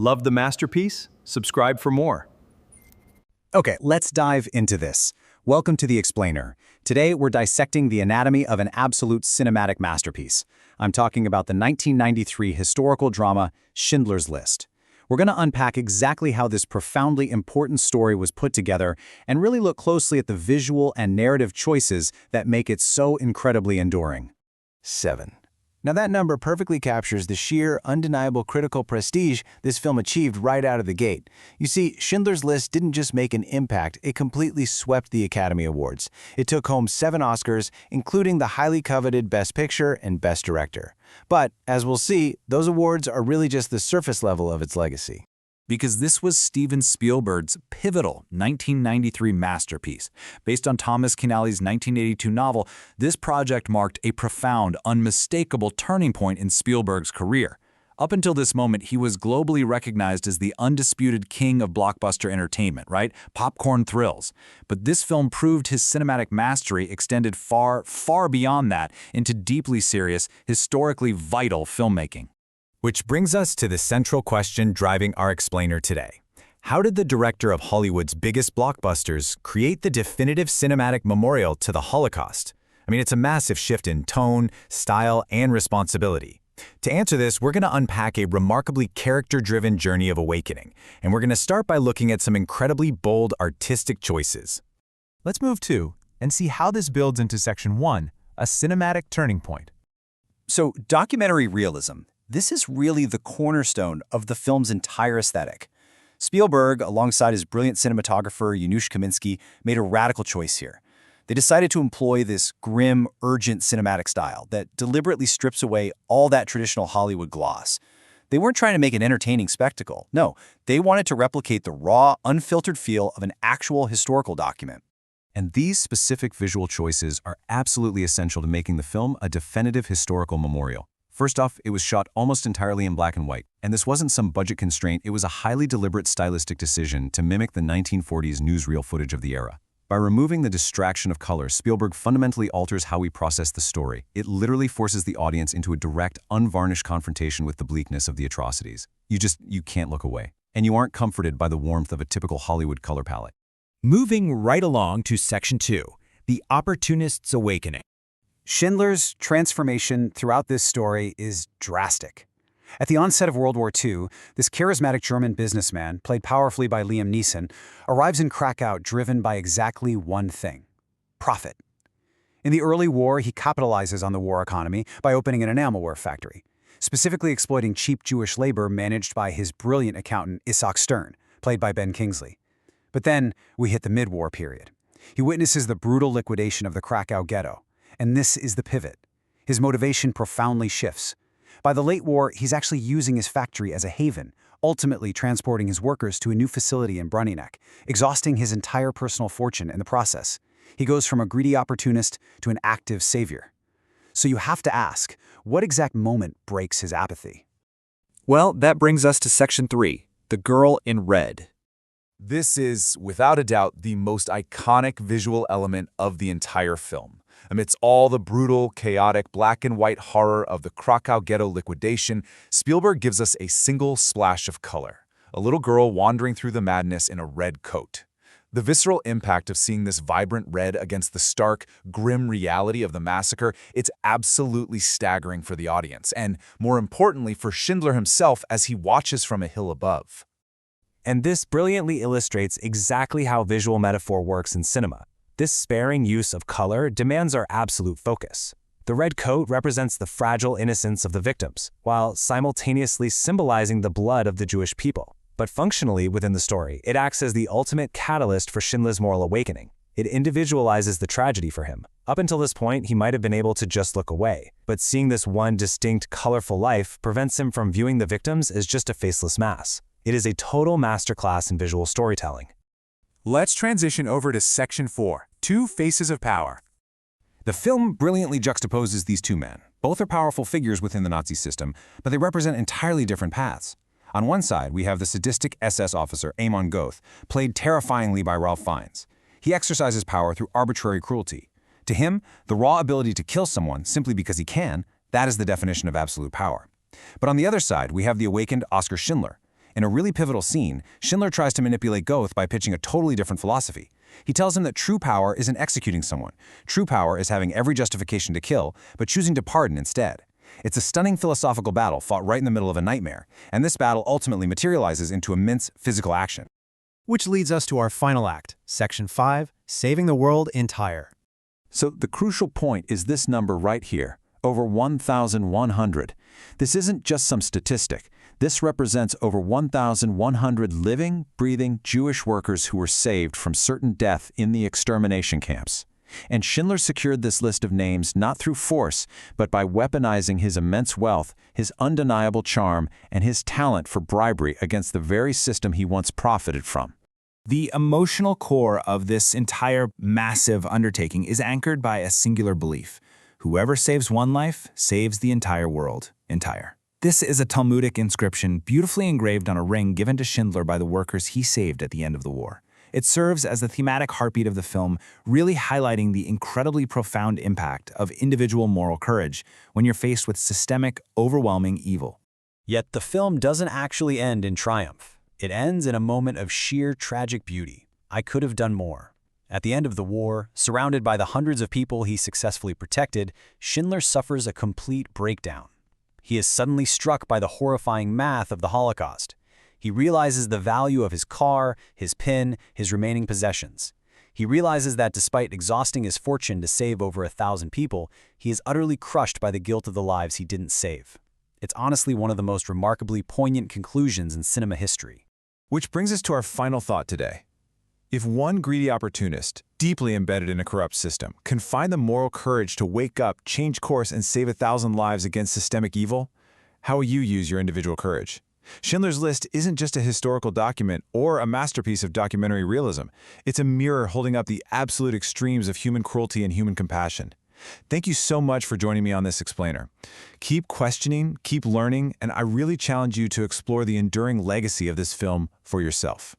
Love the masterpiece? Subscribe for more. Okay, let's dive into this. Welcome to The Explainer. Today, we're dissecting the anatomy of an absolute cinematic masterpiece. I'm talking about the 1993 historical drama, Schindler's List. We're going to unpack exactly how this profoundly important story was put together and really look closely at the visual and narrative choices that make it so incredibly enduring. 7. Now that number perfectly captures the sheer, undeniable critical prestige this film achieved right out of the gate. You see, Schindler's List didn't just make an impact, it completely swept the Academy Awards. It took home 7 Oscars, including the highly coveted Best Picture and Best Director. But, as we'll see, those awards are really just the surface level of its legacy. Because this was Steven Spielberg's pivotal 1993 masterpiece. Based on Thomas Keneally's 1982 novel, this project marked a profound, unmistakable turning point in Spielberg's career. Up until this moment, he was globally recognized as the undisputed king of blockbuster entertainment, right? Popcorn thrills. But this film proved his cinematic mastery extended far, far beyond that into deeply serious, historically vital filmmaking. Which brings us to the central question driving our explainer today. How did the director of Hollywood's biggest blockbusters create the definitive cinematic memorial to the Holocaust? I mean, it's a massive shift in tone, style, and responsibility. To answer this, we're going to unpack a remarkably character-driven journey of awakening, and we're going to start by looking at some incredibly bold artistic choices. Let's move to and see how this builds into Section 1, a cinematic turning point. So, documentary realism. This is really the cornerstone of the film's entire aesthetic. Spielberg, alongside his brilliant cinematographer Janusz Kaminski, made a radical choice here. They decided to employ this grim, urgent cinematic style that deliberately strips away all that traditional Hollywood gloss. They weren't trying to make an entertaining spectacle. No, they wanted to replicate the raw, unfiltered feel of an actual historical document. And these specific visual choices are absolutely essential to making the film a definitive historical memorial. First off, it was shot almost entirely in black and white, and this wasn't some budget constraint, it was a highly deliberate stylistic decision to mimic the 1940s newsreel footage of the era. By removing the distraction of color, Spielberg fundamentally alters how we process the story. It literally forces the audience into a direct, unvarnished confrontation with the bleakness of the atrocities. You can't look away. And you aren't comforted by the warmth of a typical Hollywood color palette. Moving right along to Section 2, the opportunist's awakening. Schindler's transformation throughout this story is drastic. At the onset of World War II, this charismatic German businessman, played powerfully by Liam Neeson, arrives in Krakow driven by exactly one thing: profit. In the early war, he capitalizes on the war economy by opening an enamelware factory, specifically exploiting cheap Jewish labor managed by his brilliant accountant Itzhak Stern, played by Ben Kingsley. But then we hit the mid-war period. He witnesses the brutal liquidation of the Krakow ghetto. And this is the pivot. His motivation profoundly shifts. By the late war, he's actually using his factory as a haven, ultimately transporting his workers to a new facility in Brunninec, exhausting his entire personal fortune in the process. He goes from a greedy opportunist to an active savior. So you have to ask, what exact moment breaks his apathy? Well, that brings us to Section 3, the girl in red. This is, without a doubt, the most iconic visual element of the entire film. Amidst all the brutal, chaotic, black and white horror of the Krakow ghetto liquidation, Spielberg gives us a single splash of color, a little girl wandering through the madness in a red coat. The visceral impact of seeing this vibrant red against the stark, grim reality of the massacre, it's absolutely staggering for the audience, and more importantly for Schindler himself as he watches from a hill above. And this brilliantly illustrates exactly how visual metaphor works in cinema. This sparing use of color demands our absolute focus. The red coat represents the fragile innocence of the victims, while simultaneously symbolizing the blood of the Jewish people. But functionally within the story, it acts as the ultimate catalyst for Schindler's moral awakening. It individualizes the tragedy for him. Up until this point, he might have been able to just look away, but seeing this one distinct, colorful life prevents him from viewing the victims as just a faceless mass. It is a total masterclass in visual storytelling. Let's transition over to Section 4, Two Faces of Power. The film brilliantly juxtaposes these two men. Both are powerful figures within the Nazi system, but they represent entirely different paths. On one side, we have the sadistic SS officer Amon Goeth, played terrifyingly by Ralph Fiennes. He exercises power through arbitrary cruelty. To him, the raw ability to kill someone simply because he can, that is the definition of absolute power. But on the other side, we have the awakened Oskar Schindler. In a really pivotal scene, Schindler tries to manipulate Goethe by pitching a totally different philosophy. He tells him that true power isn't executing someone. True power is having every justification to kill, but choosing to pardon instead. It's a stunning philosophical battle fought right in the middle of a nightmare, and this battle ultimately materializes into immense physical action. Which leads us to our final act, Section 5, Saving the World Entire. So the crucial point is this number right here, over 1,100. This isn't just some statistic. This represents over 1,100 living, breathing Jewish workers who were saved from certain death in the extermination camps. And Schindler secured this list of names not through force, but by weaponizing his immense wealth, his undeniable charm, and his talent for bribery against the very system he once profited from. The emotional core of this entire massive undertaking is anchored by a singular belief. Whoever saves one life saves the entire world entire. This is a Talmudic inscription beautifully engraved on a ring given to Schindler by the workers he saved at the end of the war. It serves as the thematic heartbeat of the film, really highlighting the incredibly profound impact of individual moral courage when you're faced with systemic, overwhelming evil. Yet the film doesn't actually end in triumph. It ends in a moment of sheer tragic beauty. I could have done more. At the end of the war, surrounded by the hundreds of people he successfully protected, Schindler suffers a complete breakdown. He is suddenly struck by the horrifying math of the Holocaust. He realizes the value of his car, his pin, his remaining possessions. He realizes that despite exhausting his fortune to save over 1,000 people, he is utterly crushed by the guilt of the lives he didn't save. It's honestly one of the most remarkably poignant conclusions in cinema history. Which brings us to our final thought today. If one greedy opportunist, deeply embedded in a corrupt system, can find the moral courage to wake up, change course, and save 1,000 lives against systemic evil, how will you use your individual courage? Schindler's List isn't just a historical document or a masterpiece of documentary realism. It's a mirror holding up the absolute extremes of human cruelty and human compassion. Thank you so much for joining me on this explainer. Keep questioning, keep learning, and I really challenge you to explore the enduring legacy of this film for yourself.